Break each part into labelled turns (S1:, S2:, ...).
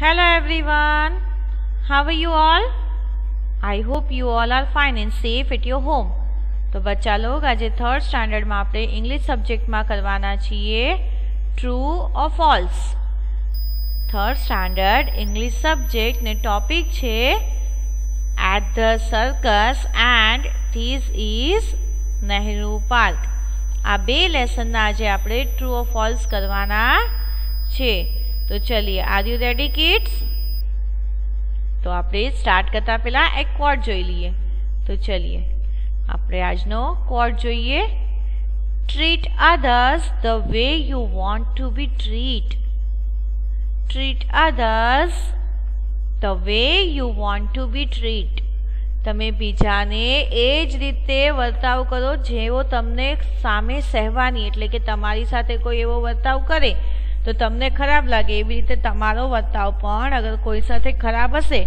S1: Hello everyone, how are you all? I hope you all are fine and safe at your home. तो बच्चा लोग आज third standard में આપણે English subject में करवाना છીએ ट्रू और false. Third standard English subject ने टॉपिक છે at the circus and this is Nehru park. આ બે લેસનના આજે આપણે ટ્रू और ફોલ્સ કરવાના છે. तो चलिए, आर यू रेडी किड्स? तो આપણે સ્ટાર્ટ કરતા પહેલા એક કોડ જોઈ લઈએ. તો ચલિए, આપણે આજનો કોડ જોઈએ. Treat others the way you want to be treat. Treat others the way you want to be treat. તમે બીજાને એ જ રીતે વર્તાવ કરો જેવો તમને સામે સહેવાની, એટલે કે તમારી સાથે કોઈ એવો વર્તાવ કરે તો તમને ખરાબ લાગે. એવી રીતે તમારો વર્તાવ પણ અગર કોઈ સાથે ખરાબ હશે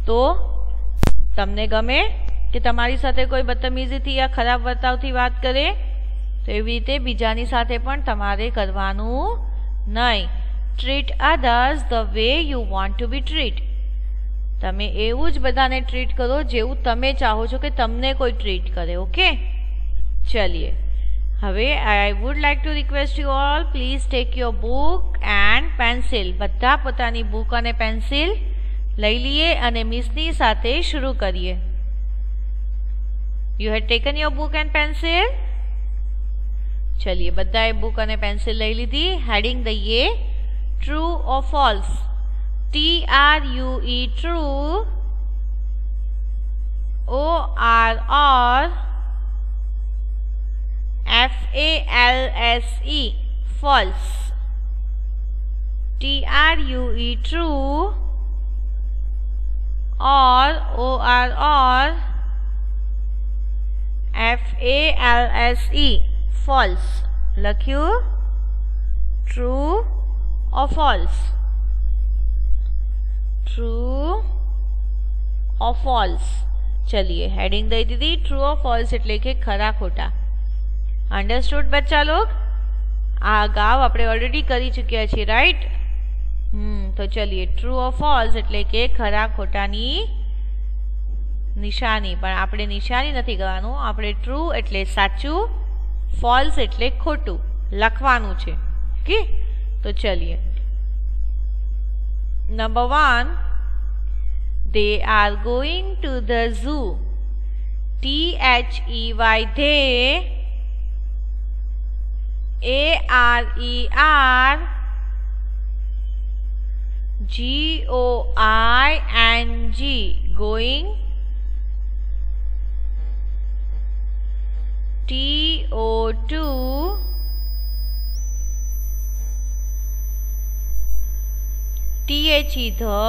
S1: તો તમને ગમે, કે તમારી સાથે કોઈ બદતમીજીથી યા ખરાબ વર્તાવથી વાત કરે તો એવી રીતે બીજાની સાથે પણ તમારે કરવાનું નહીં. Treat others the way you want to be treat. તમે એવું જ બધાને ટ્રીટ કરો જેવું તમે ચાહો છો કે તમને કોઈ ટ્રીટ કરે. ઓકે, ચલીએ. હવે I would like to request you all, please take your book and pencil. બધા પોતાની બુક અને પેન્સિલ લઈ લઈએ અને મિસની સાથે શરૂ કરીએ. You had taken your book and pencil? ચલીએ, બધાએ બુક અને પેન્સિલ લઈ લીધી. હેડિંગ દઈએ true or false. TRUE true, OR FALSE false. TRUE true or OR FALSE false. લખ્યું true or false. True or false. ચલિए, હેડિંગ દઈ દીધી. ટ્રુ or false એટલે કે ખરા ખોટા. અંડરસ્ટુડ બચ્ચા લોગ? આ અગાઉ આપણે ઓલરેડી કરી ચૂક્યા છીએ, રાઈટ? તો ચલીએ, ટ્રુ ઓર ફોલ્સ એટલે કે ખરા ખોટાની નિશાની. પણ આપણે નિશાની નથી કરવાનું, આપણે ટ્રુ એટલે સાચું, ફોલ્સ એટલે ખોટું લખવાનું છે. ઓકે, તો ચલીએ. Number 1, they are going to the zoo. THEY they, ARER GOING going. TO2 THE the,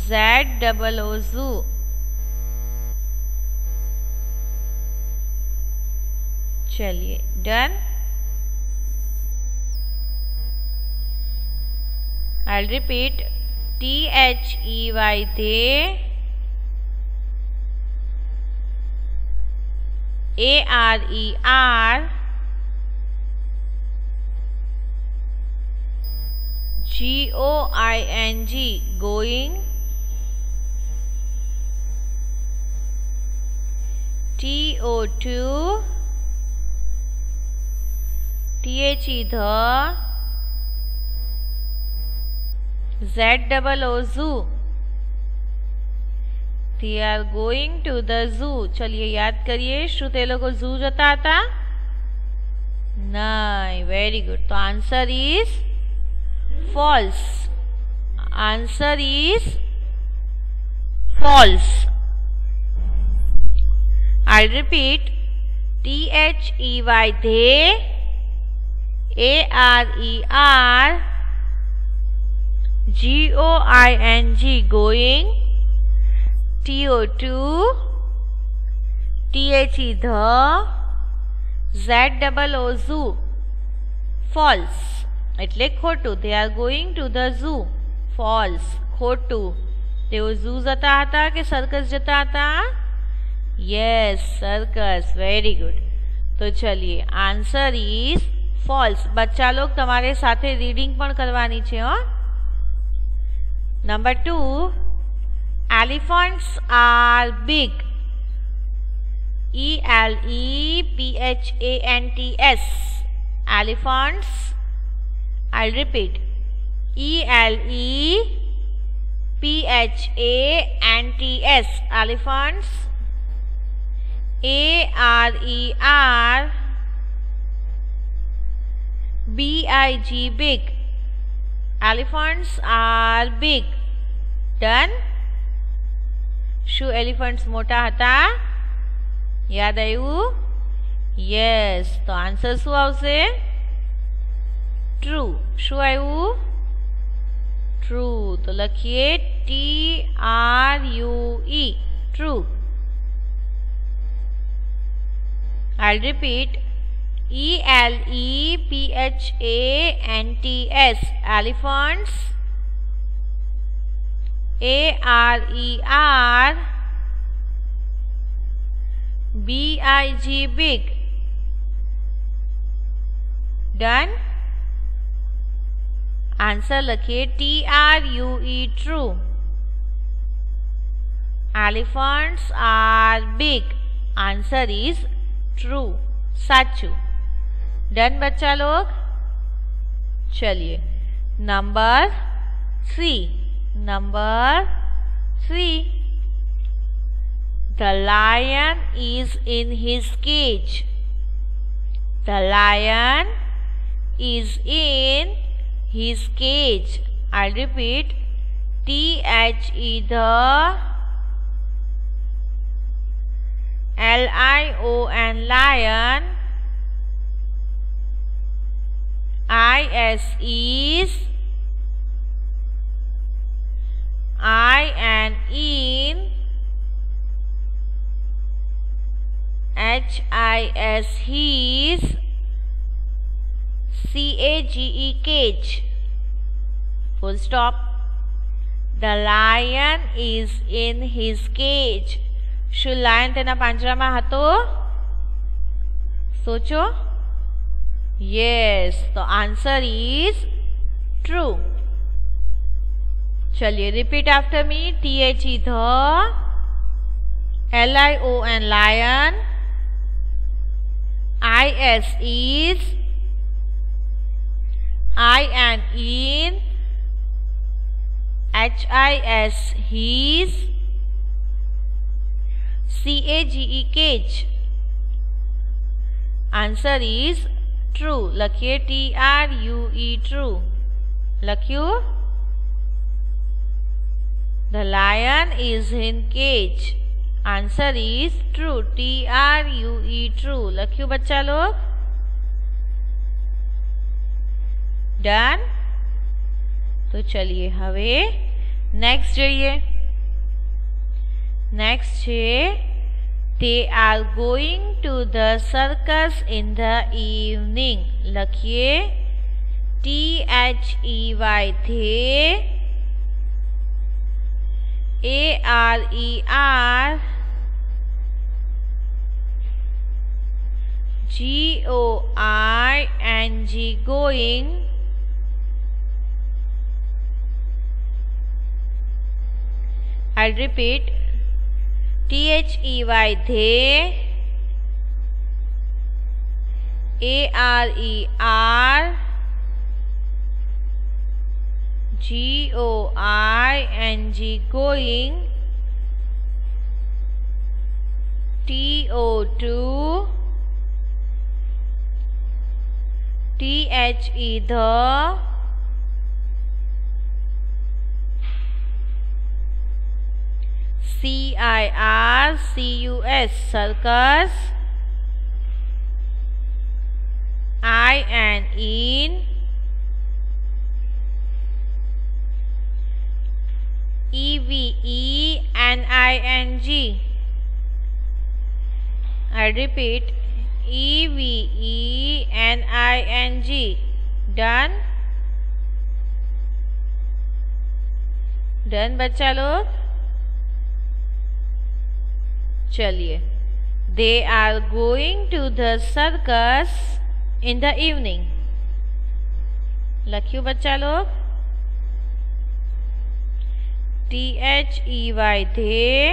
S1: ZOO zoo. चलिए, done. I'll repeat. THEY they, ARER GOING going. TO2 THE the, ZOO zoo. They are going to the zoo. ચલિए, યાદ કરીએ શું તે લોકો ઝૂ જતા હતા? નહીં. Very good. તો answer is false. Answer is false. I repeat. THEY they, ARER GOING going. TO2 THE the, ZOO zoo. False એટલે ખોટું. They are going to the zoo. False ખોટું. તેઓ ઝૂ જતા હતા કે સર્કસ જતા હતા? Yes, circus. Very good. तो चलिए, आंसर इज ફોલ્સ. બચ્ચા લોગ તમારે સાથે રીડિંગ પણ કરવાની છે હો. Number 2, elephants are big. ELEPHANTS. Elephants. I'll repeat. ELEPHANTS. Elephants. ARERBIG. Big. Elephants are big. Done. શું એલિફન્ટ્સ મોટા હતા? યાદ આવ્યું? યસ. તો આન્સર શું આવશે? ટ્રુ. શું આવ્યું? ટ્રુ. તો લખીએ TRUE. True. I'll repeat. ELEPHANTS. Elephants. ARERBIG. Big. Done. Answer લખીએ TRUE. True. Elephants are big. Answer is true. સાચું. डन बच्चा लोग. चलिए number 3. The lion is in his cage. The lion is in his cage. I'll repeat. THE the LION lion. IS is IN HIS his CAGE cage. Full stop. The lion is in his cage. શું lion તેના પાંજરામાં હતો? સોચો. Yes. The answer is true. चलिए repeat after me. THE the LION lion. IS is IN HIS his CAGE cage. Answer is true. લખીએ TRUE. True. લખ્યું. The lion is in cage. Answer is true. TRUE. True. લખ્યું બચ્ચા log. Done. તો ચલીએ હવે next જોઈએ. Next છે They are going to the circus in the evening. લખીએ THEY they ARERGOING going. I'll repeat. THEY they ARERGOING going. TO2 THE the CIRCUS circus. IN EVENING. I repeat. EVENING. Done. Done बच्चा लोग. चलिए. They are going to the circus in the evening. लख्यू बच्चा लोग। THEY they,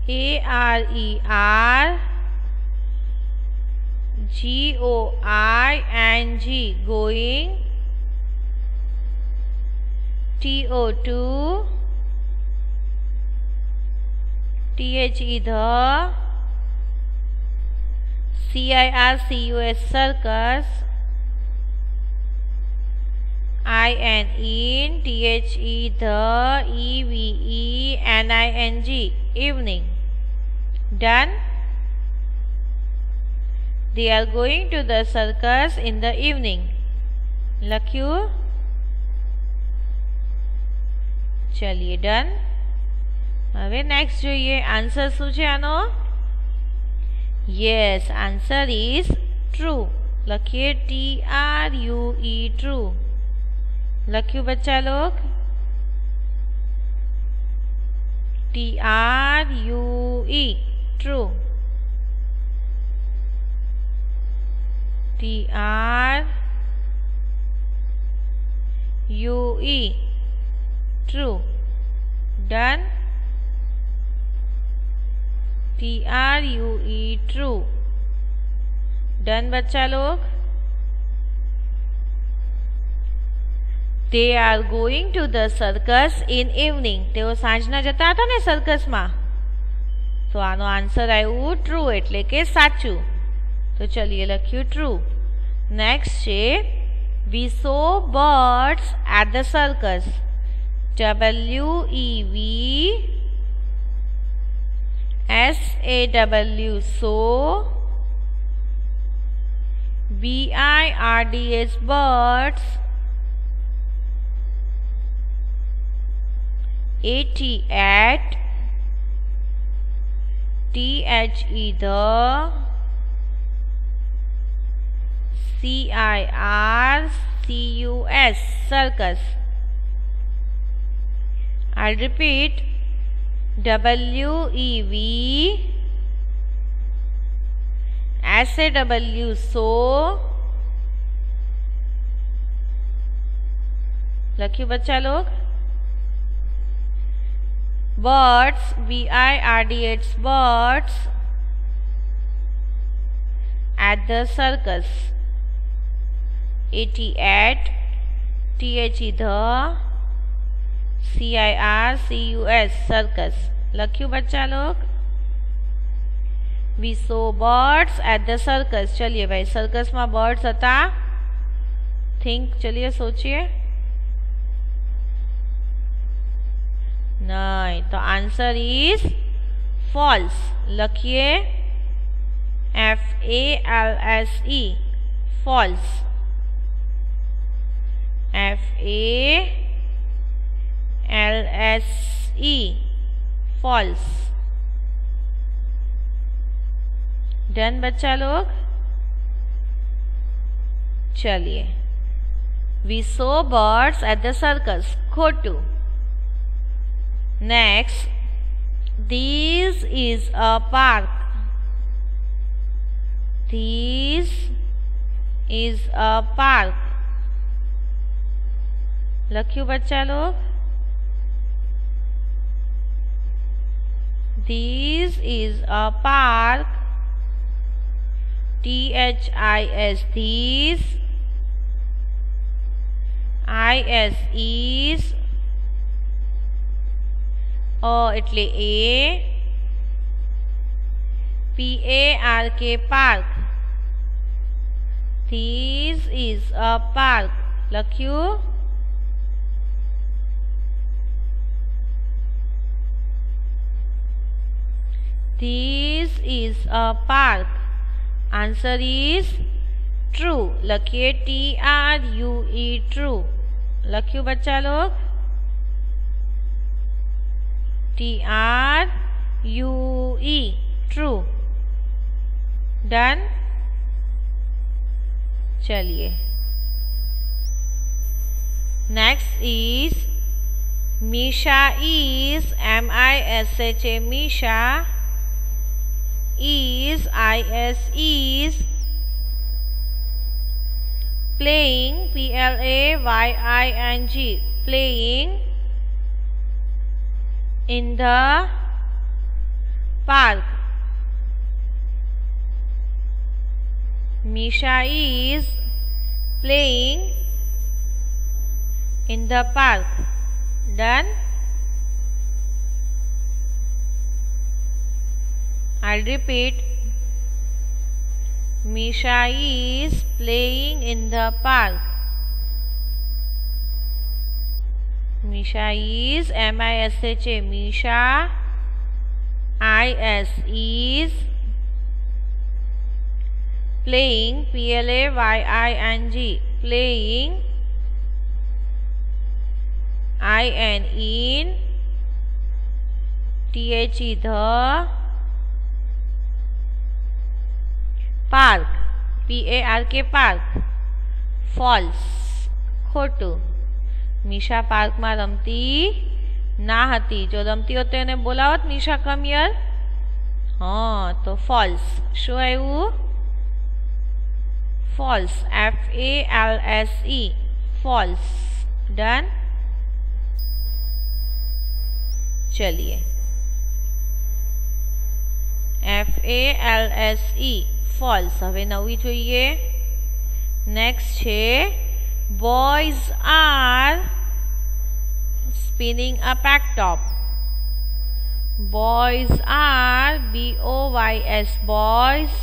S1: ARER GOING going, TO2 THE the, CIRCUS circus, IN THE the, EVENING evening. Done. They are going to the circus in the evening. लख्यू। चलिए done. હવે next જોઈએ answer શું છે આનો। Yes answer is true. લખીએ TRUE true. લખ્યું બચ્ચા log. TRUE true. TRUE true. Done. TRUE true. Done बच्चा लोग। They are going to the circus in evening. તેઓ સાંજના જતા હતા ને સર્કસમાં, તો આનો આન્સર આવ્યું ટ્રુ એટલે કે સાચું। તો ચલીએ લખ્યું ટ્રુ। નેક્સ્ટ છે We saw birds at the circus. WEVSAW saw, BIRDS birds, AT at, THE the, CIRCUS circus. I'll repeat. WEVSAW saw, लखियो बच्चा लोग। birds BIRDS birds at the circus, AT at, THE the, CIRCUS circus। लख्यू बच्चा लोग। We saw birds at the circus। चलिए भाई circus में birds था। Think चलिए सोचिए। नहीं, तो आंसर इज फॉल्स। लखिए FALSE false. FALSE false. Done बच्चा लोग। चलिए We saw birds at the circus। खोटू। Next, this is a park। This is a park। लख्यू बच्चा लोग। This is a park, THIS these, IS is, એટલે A, PARK park। This is a park। લખ્યું। This is a park। Answer is true। લખીએ TRUE true। લખ્યું બચ્ચા log. TRUE true। Done. चलिए next is Misha is, M-I-S-H-A, Misha is, I-S is, playing, playing, playing in the park. Misha is playing in the park. Done. I'll repeat. Misha is playing in the park. Misha is M-I-S-H-A. Misha is playing, playing, playing, in, the park, park, park. False, खोटू. Misha park में रमती ना हती. जो रमती होते એને બોલાવત Misha come here. हाँ, तो false. શું આવ્યું? False. F-A-L-S-E. False. Done. चलिए. F-A-L-S-E. False. હવે નવી જોઈએ. Next છે boys are spinning a pack top. Boys are B-O-Y-S. Boys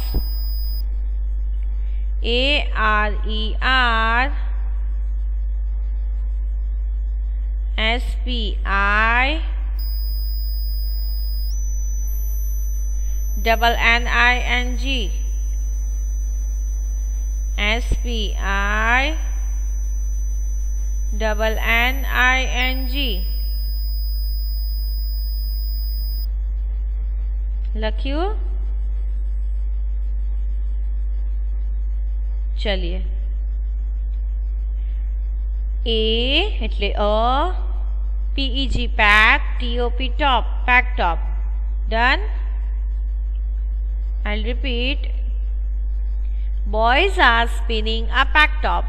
S1: A-R-E-R S-P-I-N-N-I-N-G. S-P-I-N-N-I-N-G. લખ્યું? ચલીએ. A એટલે P-E-G pack, T-O-P top, pack top. Done. I'll repeat. Boys are spinning a pack top.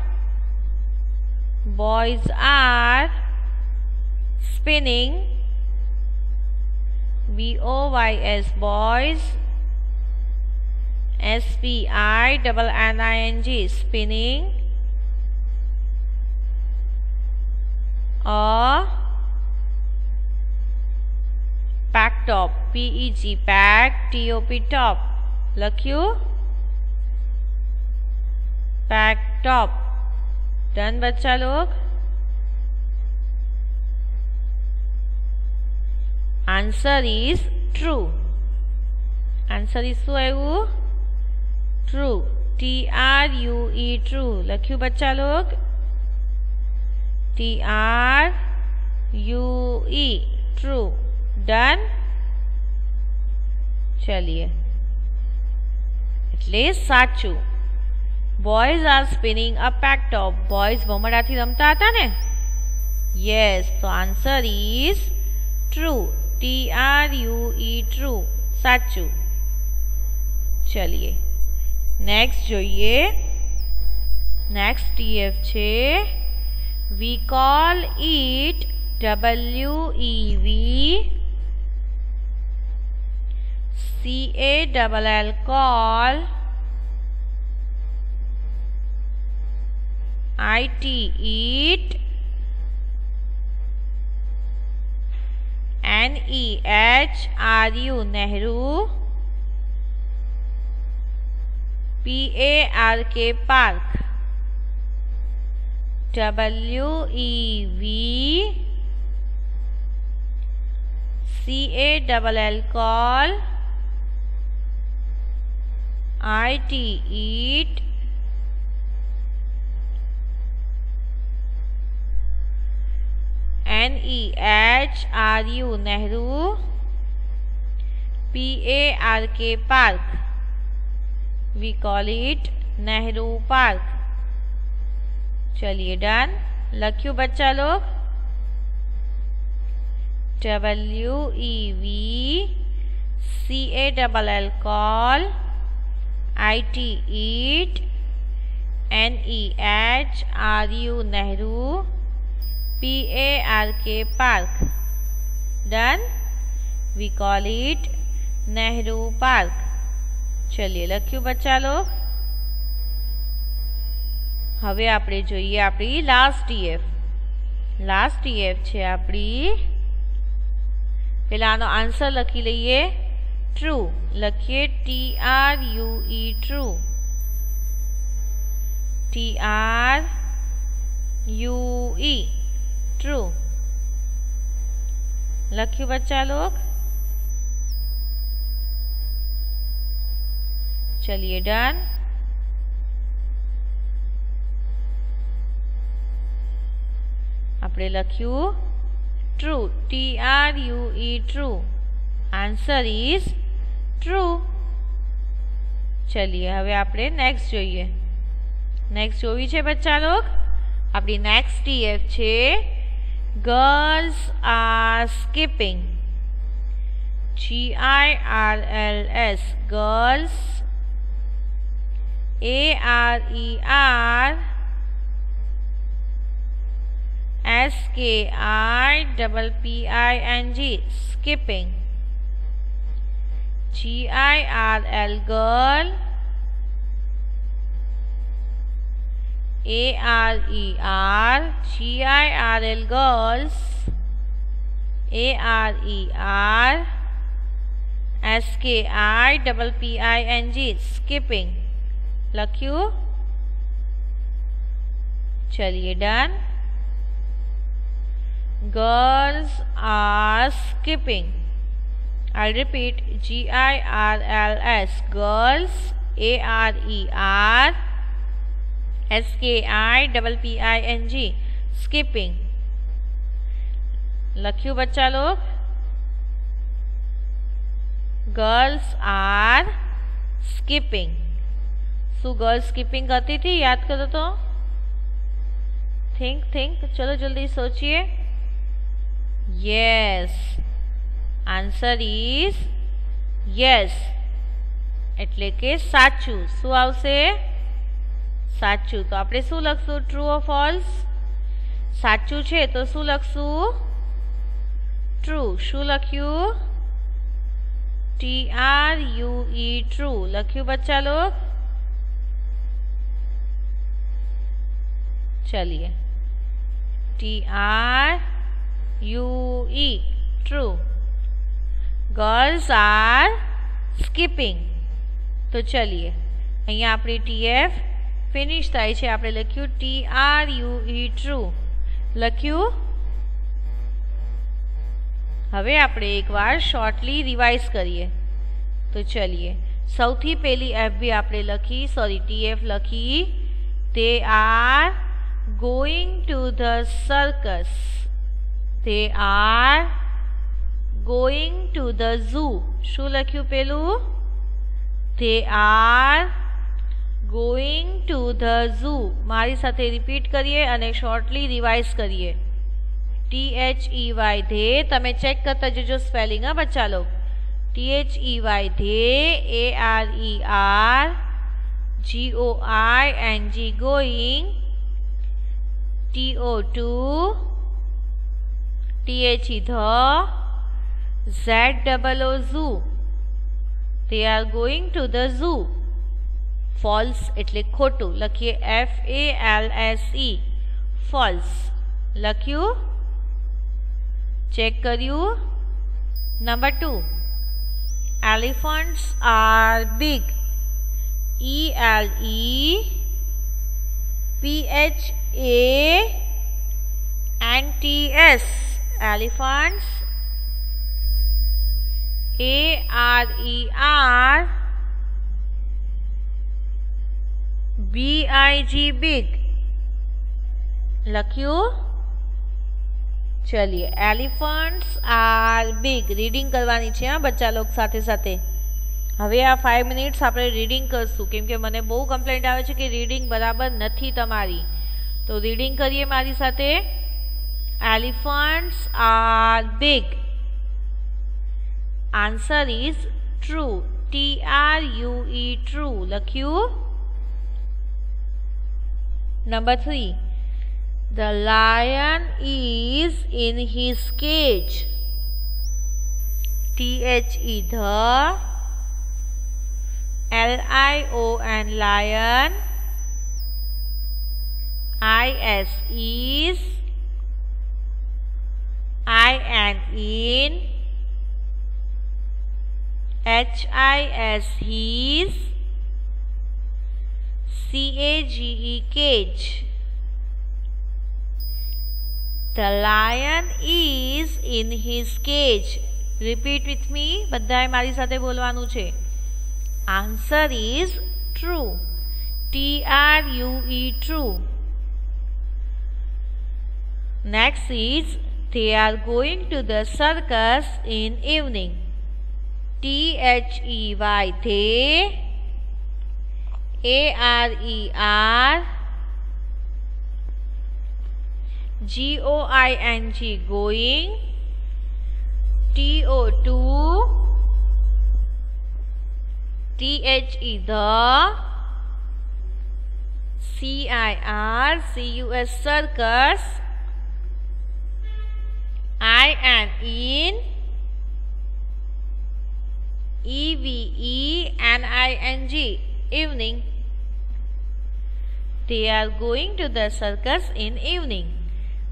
S1: Boys are spinning, B-O-Y-S, boys, S-P-I-N-N-I-N-G, spinning a pack top, P-E-G, pack, T-O-P, top. લખ્યું? pack top. Done बच्चा लोग. Answer is true. Answer is શું આવ્યું? True. T-R-U-E, true. લખ્યું बच्चा लोग? T-R-U-E, true. Done. चलिए. એટલે સાચું. Boys are spinning a pack top. Boys ભમરડાથી રમતા હતા ને? Yes. So answer is true. T-R-U-E, true. સાચું. ચલીએ. Next જોઈએ. Next TF છે. We call it W-E-V C-A-L-L, call. I-T, eat. N-E-H-R-U, Nehru. P-A-R-K, park. W-E-V C-A-L-L, call. I-T, eat. N-E-H-R-U, Nehru. P-A-R-K, park. We call it Nehru Park. चलिए done. लख्यू बच्चा लोग? W-E-V C-A-L-L, call. I-T, eat. NEHRU Nehru, PARK park. Done. We call it Nehru park. चलिए लख्યું बच्चा लोग. હવે આપણે જોઈએ આપણી લાસ્ટ TF. લાસ્ટ TF છે આપણી. પહેલા આનો આન્સર લખી લઈએ. ટ્રુ. લખીએ TRUE ટ્રુ. TRUE true. लख्યું बच्चा लोग. चलिए डन. આપણે લખ્યું true. TRUE true. Answer is true. ચલિए હવે આપણે નેક્સ્ટ જોઈએ. નેક્સ્ટ જોવી છે બચ્ચા લોગ. આપણી નેક્સ્ટ TF છે girls are skipping. GIRLS girls. ARER SKIPPING skipping. GIRL girl. ARER GIRL girls. ARER SKIPPING skipping. लख्યું. चलिए done. Girls are skipping. I'll repeat. GIRLS girls. ARER SKIPPING skipping. लख्યું बच्चा लोग. Girls are skipping. શું girls skipping करती थी? याद करो तो. थिंक. चलो जल्दी सोचिए. यस. Answer is yes. એટલે કે સાચું. શું આવશે? સાચું. તો આપણે શું લખશું? True or false? સાચું છે તો શું લખશું? ટ્રુ. શું લખ્યું? TRUE true. લખ્યું બચ્ચા લોગ. चलिए TRUE true. Girls are skipping. तो चलिए અહીંયા આપણી TF ફિનિશ થાય છે. આપણે લખ્યું TRUE ટ્રુ. લખ્યું. હવે આપણે એકવાર શોર્ટલી રિવાઇઝ કરીએ. તો ચલિए સૌથી પહેલી FB આપણે લખી, સોરી TF લખી. They are going to the circus. They are going to the zoo. શું લખ્યું પેલું? They are going to the zoo. મારી સાથે રિપીટ કરીએ અને શોર્ટલી રિવાઇઝ કરીએ. THEY they. તમે ચેક કરતા જજો સ્પેલિંગ. હા બચ્ચા log. THEY they. ARER GOING going. TO2 THE the. ZOO zoo. They are going to the zoo. False એટલે ખોટું. લખીએ FALSE false. લખ્યું. ચેક કર્યું. Number 2. Elephants are big. ELEPHANTS. Elephants. ARER BIG big. લખ્યું. ચલિए elephants are big. Reading કરવાની છે હા બચ્ચા લોગ સાથે સાથે. હવે આ 5 મિનિટ્સ આપણે રીડિંગ કરશું કેમ કે મને બહુ કમ્પ્લેન્ટ આવે છે કે રીડિંગ બરાબર નથી તમારી. તો રીડિંગ કરીએ મારી સાથે. Elephants are big. Answer is true. TRUE true. લખ્યું. Number 3. The lion is in his cage. The, the, lion, lion, is, in, his, cage. The lion is in his cage. Repeat with me. બધાએ મારી સાથે બોલવાનું છે. Answer is true. True. True. Next is they are going to the circus in evening. They, they, arer, going, going, to, the, circus, circus, in, evening. They are going to the circus in evening.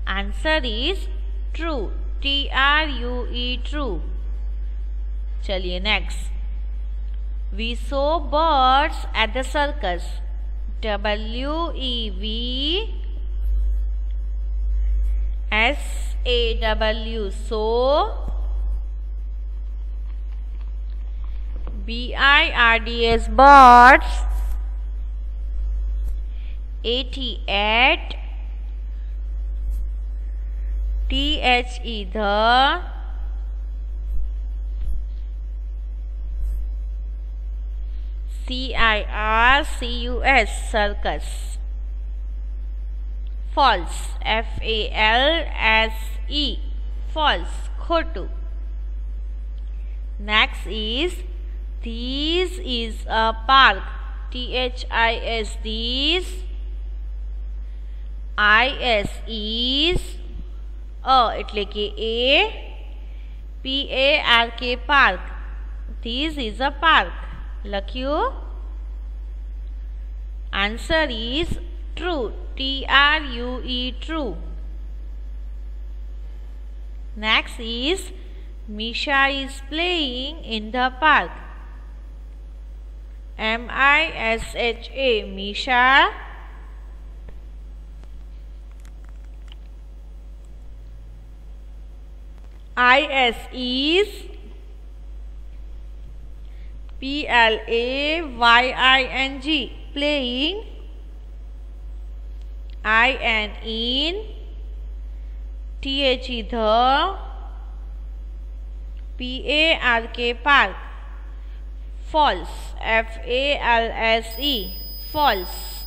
S1: Answer is true. True. True. चलिए next. We saw birds at the circus. WEV saw. BIRDS birds. AT the, CIRCUS circus. False. FALSE false. खोटू. Next is this is a park. THIS these. IS એટલે કે PARK park. This is a park. લખ્યું. Answer is true. TRUE true. Next is Misha is playing in the park. MISHA Misha. IS is PLAYING playing. IN THE the. PARK park. False. FALSE false.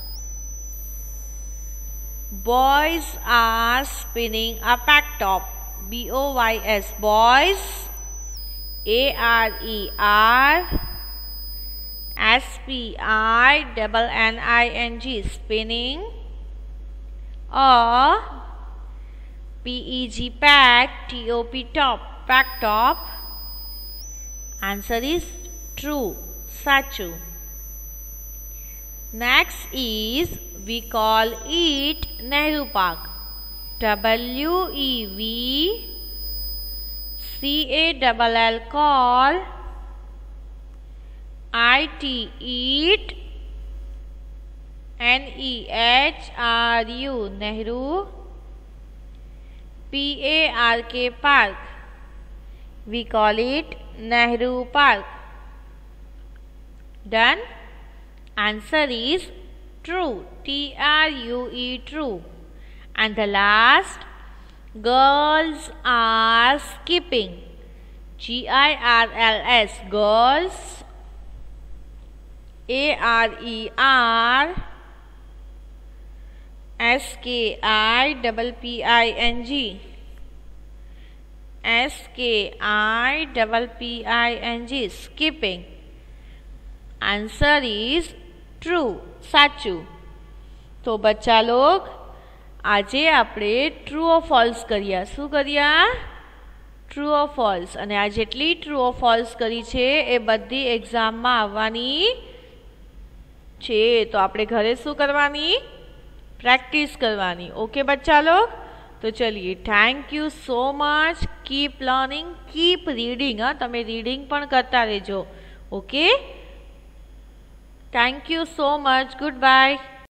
S1: Boys are spinning a pack top. BOYS boys. ARER SPINNING spinning. Or PEG pack TOP top pack top. Answer is true. Sachu. Next is we call it Nehru Park. WEV CALL call. IT eat. NEHRU Nehru. PARK park. We call it Nehru Park. Done. Answer is true. TRUE true. And the last, girls are skipping. GIRLS girls. ARER SKIPPING skipping. Answer is true. Sachu. तो बच्चा लोग આજે આપણે true or false કર્યા. શું કર્યા? True or false. અને આ જેટલી ટ્રુ ઓર ફોલ્સ કરી છે એ બધી એક્ઝામમાં આવવાની છે. તો આપણે ઘરે શું કરવાની? પ્રેક્ટિસ કરવાની. ઓકે બચ્ચા લોગ? તો ચलिए, thank you so much. Keep learning, keep reading. હા, તમે રીડિંગ પણ કરતા રહેજો. Okay, thank you so much. Good bye.